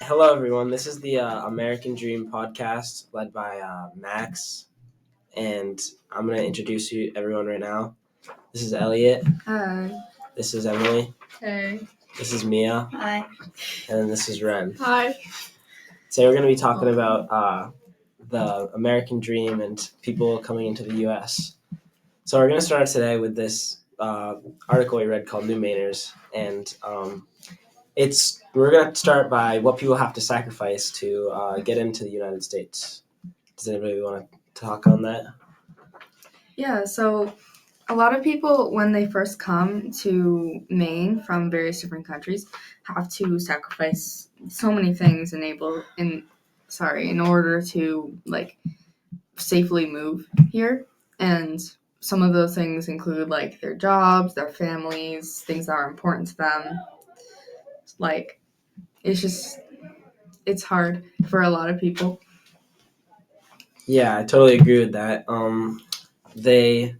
Hello, everyone. This is the American Dream podcast led by Max, and I'm going to introduce everyone right now. This is Elliot. Hi. This is Emily. Hey. This is Mia. Hi. And this is Wren. Hi. Today we're going to be talking about the American Dream and people coming into the U.S. So we're going to start today with this article we read called New Mainers, and we're going to start by what people have to sacrifice to get into the United States. Does anybody want to talk on that? Yeah, so a lot of people, when they first come to Maine from various different countries, have to sacrifice so many things in order to safely move here. And some of those things include their jobs, their families, things that are important to them. It's hard for a lot of people. Yeah, I totally agree with that. They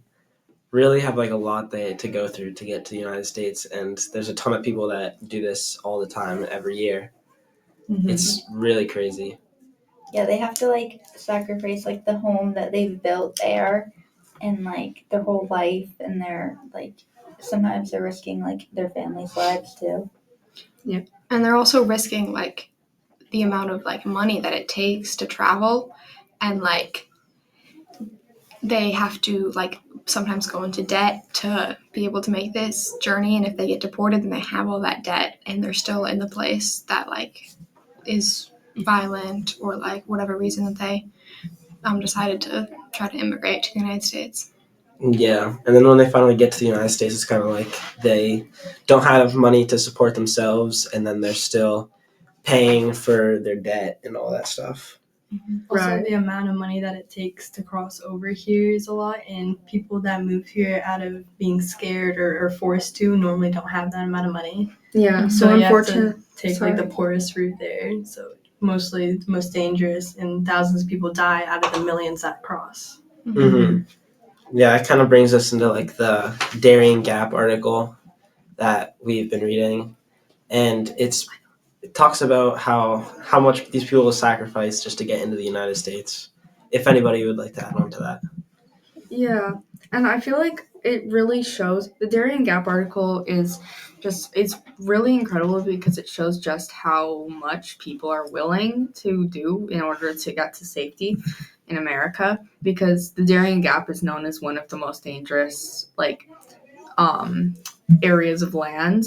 really have a lot to go through to get to the United States, and there's a ton of people that do this all the time, every year. Mm-hmm. It's really crazy. Yeah, they have to sacrifice the home that they've built there, and their whole life, and their sometimes they're risking their family's lives too. Yeah, and they're also risking the amount of money that it takes to travel, and they have to sometimes go into debt to be able to make this journey, and if they get deported, then they have all that debt, and they're still in the place that is violent or whatever reason that they decided to try to immigrate to the United States. Yeah, and then when they finally get to the United States, it's kind of like they don't have money to support themselves, and then they're still paying for their debt and all that stuff. Mm-hmm. Also, the amount of money that it takes to cross over here is a lot, and people that move here out of being scared or forced to normally don't have that amount of money. Yeah, so unfortunately, take the poorest route there. So mostly the most dangerous, and thousands of people die out of the millions that cross. Mm-hmm. Yeah, it kind of brings us into the Darien Gap article that we've been reading, and it talks about how much these people will sacrifice just to get into the United States. If anybody would like to add on to that. Yeah, and I feel like it really shows, the Darien Gap article it's really incredible because it shows just how much people are willing to do in order to get to safety in America, because the Darien Gap is known as one of the most dangerous areas of land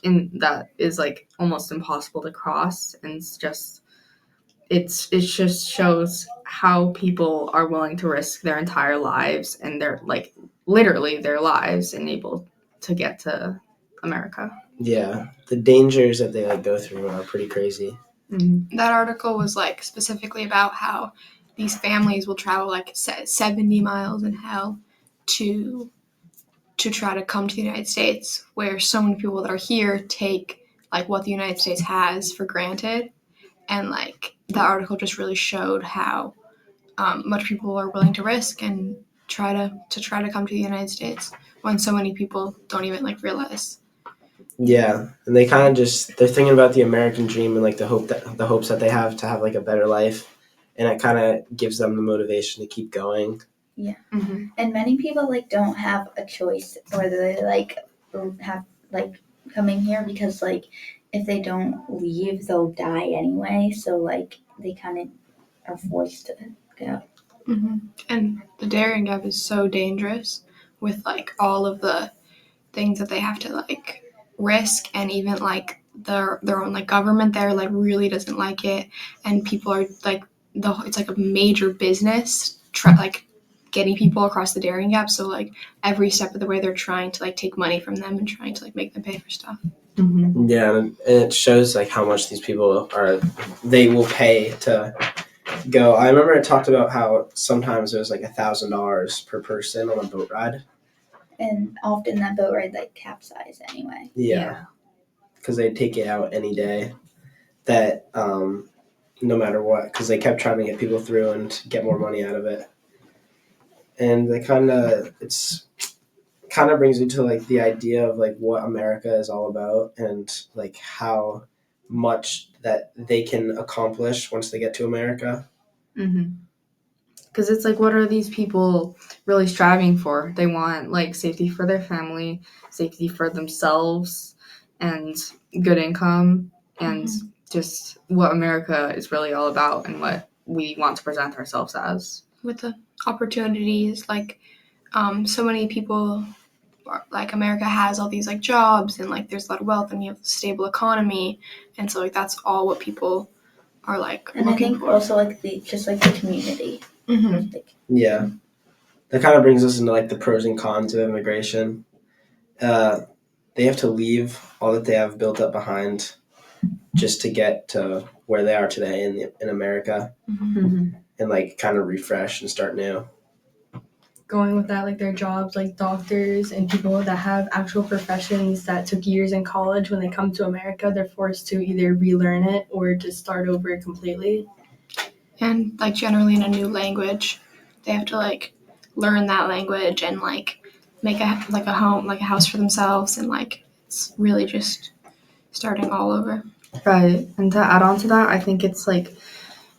that is almost impossible to cross, and it just shows how people are willing to risk their entire lives and their literally their lives and able to get to America. Yeah, the dangers that they go through are pretty crazy. Mm-hmm. That article was specifically about how these families will travel 70 miles in hell to try to come to the United States, where so many people that are here take what the United States has for granted. And the article just really showed how much people are willing to risk and try to come to the United States when so many people don't even realize. Yeah, and they kind of they're thinking about the American dream and the hopes that they have to have a better life, and it kind of gives them the motivation to keep going. Yeah, mm-hmm. And many people don't have a choice whether they have coming here, because if they don't leave, they'll die anyway. So they kind of are forced to go. Mm-hmm. And the Darien Gap is so dangerous with all of the things that they have to risk, and even their own government there really doesn't like it, and people are it's a major business getting people across the Darien Gap. So every step of the way they're trying to take money from them and trying to make them pay for stuff. Mm-hmm. Yeah, and it shows how much these people they will pay to go. I remember it talked about how sometimes it was $1,000 per person on a boat ride. And often that boat ride capsize anyway. Yeah. Because they take it out any day. That no matter what, because they kept trying to get people through and get more money out of it. And they kind of brings you to the idea of what America is all about, and how much that they can accomplish once they get to America. Because it's like, what are these people really striving for? They want like safety for their family, safety for themselves, and good income, and just what America is really all about and what we want to present ourselves as. With the opportunities, like so many people, like America has all these like jobs and like there's a lot of wealth and you have a stable economy, and so like that's all what people are like And I looking think for. also like the community. Like, Yeah, that kind of brings us into like the pros and cons of immigration. They have to leave all that they have built up behind just to get to where they are today in America, and like kind of refresh and start new. Going with that, like their jobs, like doctors and people that have actual professions that took years in college, when they come to America, they're forced to either relearn it or just start over completely. And like generally in a new language, they have to like learn that language and like make a home, like a house for themselves, and like it's really just starting all over. Right. And to add on to that, I think it's like,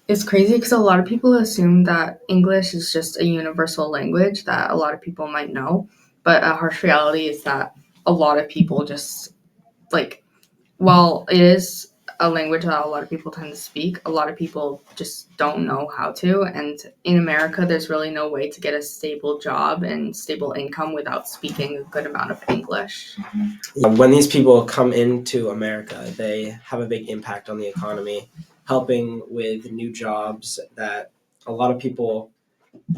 it's crazy because a lot of people assume that English is just a universal language that a lot of people might know. But a harsh reality is that a lot of people just, like, while it is a language that a lot of people tend to speak, a lot of people just don't know how to. And in America, there's really no way to get a stable job and stable income without speaking a good amount of English. When these people come into America, they have a big impact on the economy, helping with new jobs that a lot of people,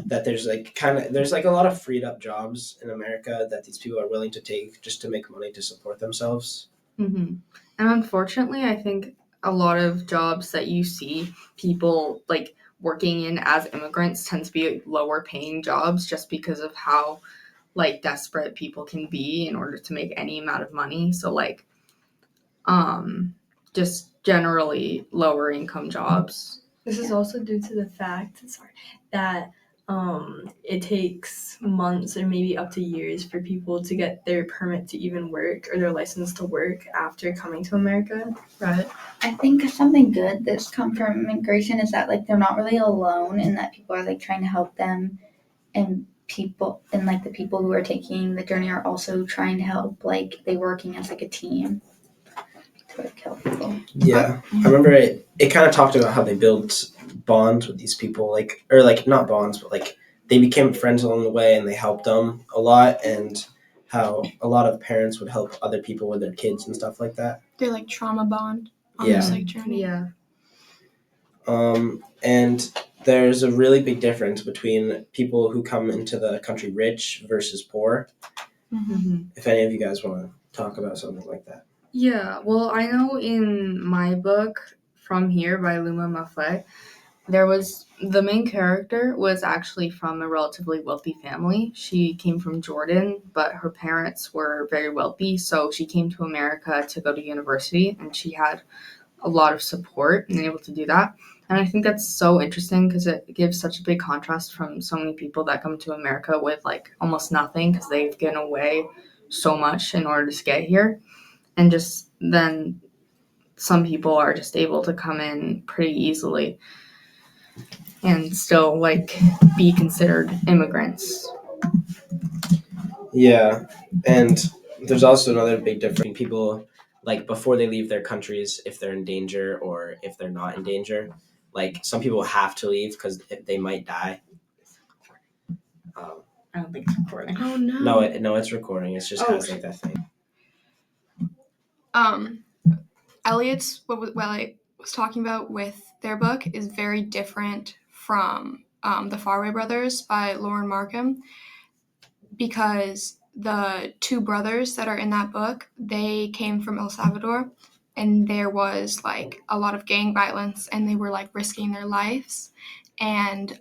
that there's like a lot of freed up jobs in America that these people are willing to take just to make money to support themselves. And unfortunately, I think a lot of jobs that you see people like working in as immigrants tend to be lower paying jobs just because of how like desperate people can be in order to make any amount of money. So like just generally lower income jobs. This is also due to the fact that it takes months or maybe up to years for people to get their permit to even work or their license to work after coming to America. Right. I think something good that's come from immigration is that like they're not really alone, and that people are like trying to help them, and the people who are taking the journey are also trying to help, like they working as like a team to like help people. Yeah, I remember it kind of talked about how they built bonds with these people, like, or like not bonds, but like they became friends along the way and they helped them a lot, and how a lot of parents would help other people with their kids and stuff like that. They like trauma bond on Yeah. this like journey. Yeah. And there's a really big difference between people who come into the country rich versus poor. If any of you guys want to talk about something like that. Yeah, well, I know in my book, From Here by Luma Maffei, the main character was actually from a relatively wealthy family. She came from Jordan, but her parents were very wealthy, so she came to America to go to university, and she had a lot of support and able to do that. And I think that's so interesting because it gives such a big contrast from so many people that come to America with like almost nothing because they've given away so much in order to get here. And just then some people are just able to come in pretty easily and still like be considered immigrants. Yeah, and there's also another big difference between people, like before they leave their countries, if they're in danger or if they're not in danger. Like some people have to leave because they might die. I don't think it's recording. Oh no. No, it's recording. It's just has like that thing. Elliot's what I was talking about with their book is very different from The Faraway Brothers by Lauren Markham, because the two brothers that are in that book, they came from El Salvador, and there was like a lot of gang violence and they were like risking their lives, and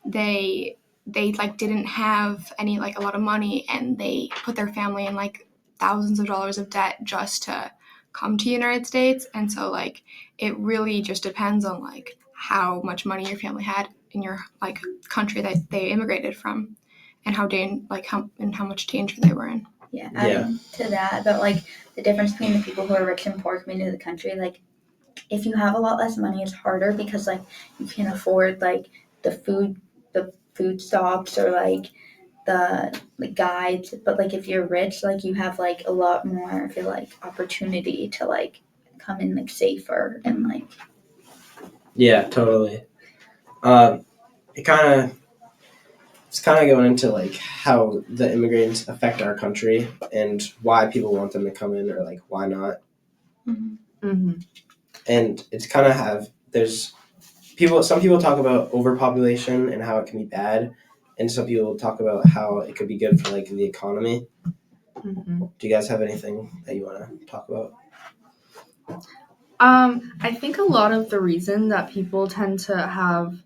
they like didn't have any like a lot of money, and they put their family in like thousands of dollars of debt just to come to the United States. And so like it really just depends on like how much money your family had in your like country that they immigrated from, and how much danger they were in. adding to that about like the difference between the people who are rich and poor coming into the country, like if you have a lot less money, it's harder because like you can afford like the food stops or like the guides. But like if you're rich, like you have like a lot more, I feel like, opportunity to like come in like safer and like. Yeah, totally. It's kind of going into like how the immigrants affect our country and why people want them to come in or like why not. Mm-hmm. And it's kind of some people talk about overpopulation and how it can be bad, and some people talk about how it could be good for like the economy. Mm-hmm. Do you guys have anything that you want to talk about? I think a lot of the reason that people tend to have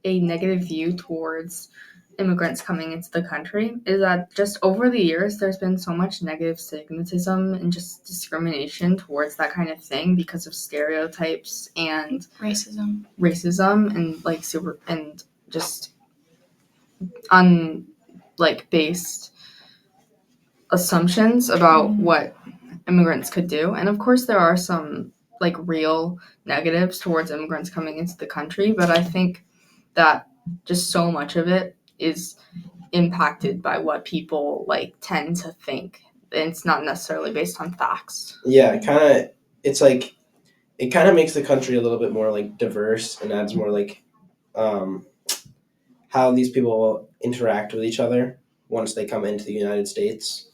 a negative view towards immigrants coming into the country is that just over the years there's been so much negative stigmatism and just discrimination towards that kind of thing because of stereotypes and Racism. and like just based assumptions about what immigrants could do. And of course there are some like real negatives towards immigrants coming into the country, but I think that just so much of it is impacted by what people like tend to think. It's not necessarily based on facts. Yeah, it kind of makes the country a little bit more like diverse and adds more like how these people interact with each other once they come into the United States.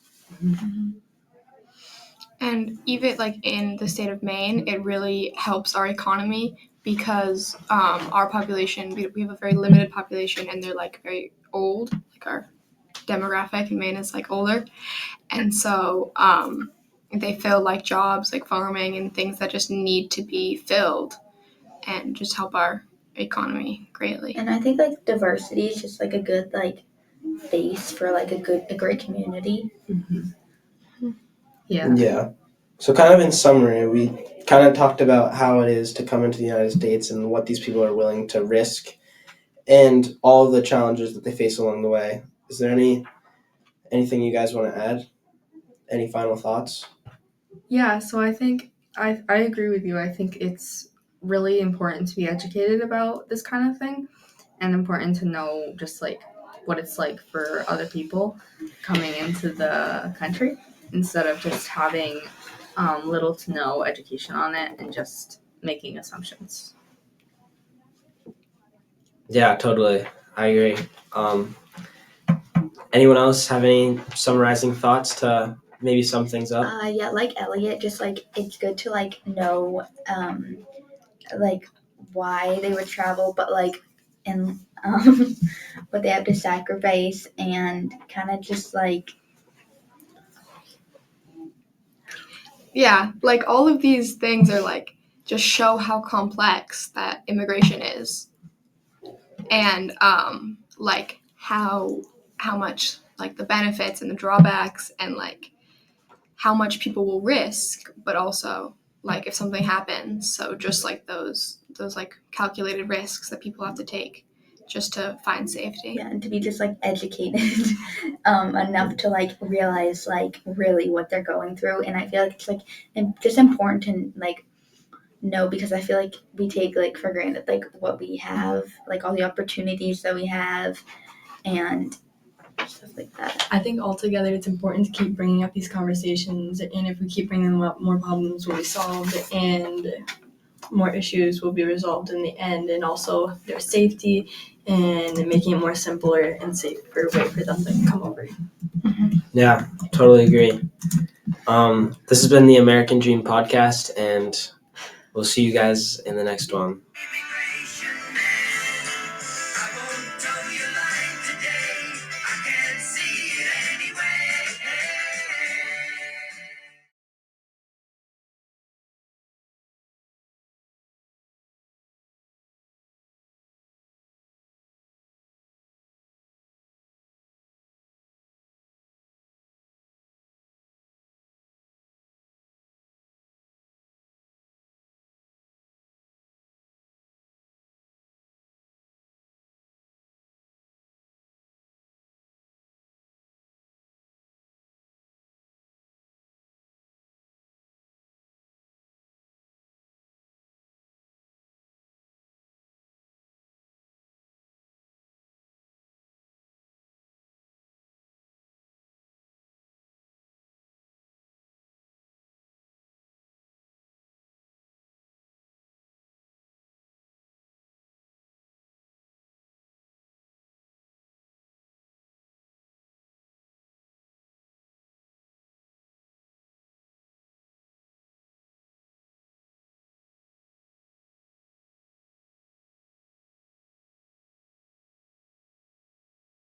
And even like in the state of Maine, it really helps our economy because our population, we have a very limited population and they're like very old, like our demographic in Maine is like older. And so they fill like jobs like farming and things that just need to be filled and just help our economy greatly. And I think like diversity is just like a good like base for like a great community. Yeah. So kind of in summary, we kind of talked about how it is to come into the United States and what these people are willing to risk and all the challenges that they face along the way. Is there anything you guys want to add? Any final thoughts? Yeah, so I think I agree with you. I think it's really important to be educated about this kind of thing and important to know just like what it's like for other people coming into the country instead of just having little to no education on it and just making assumptions. Yeah, totally. I agree. Anyone else have any summarizing thoughts to maybe sum things up? Yeah, like Elliot, just like it's good to like know like why they would travel, but like and what they have to sacrifice and kind of just like Yeah, like all of these things are like just show how complex that immigration is, and like how much like the benefits and the drawbacks and like how much people will risk, but also like if something happens. So just like those like calculated risks that people have to take just to find safety. yeah, and to be just like educated enough to like realize like really what they're going through. And I feel like it's like just important to like know, because I feel like we take like for granted like what we have, like all the opportunities that we have and stuff like that. I think altogether it's important to keep bringing up these conversations, and if we keep bringing them up, more problems will be solved and more issues will be resolved in the end, and also their safety and making it more simpler and safer way for them to come over. Yeah, totally agree. This has been the American Dream podcast, and we'll see you guys in the next one.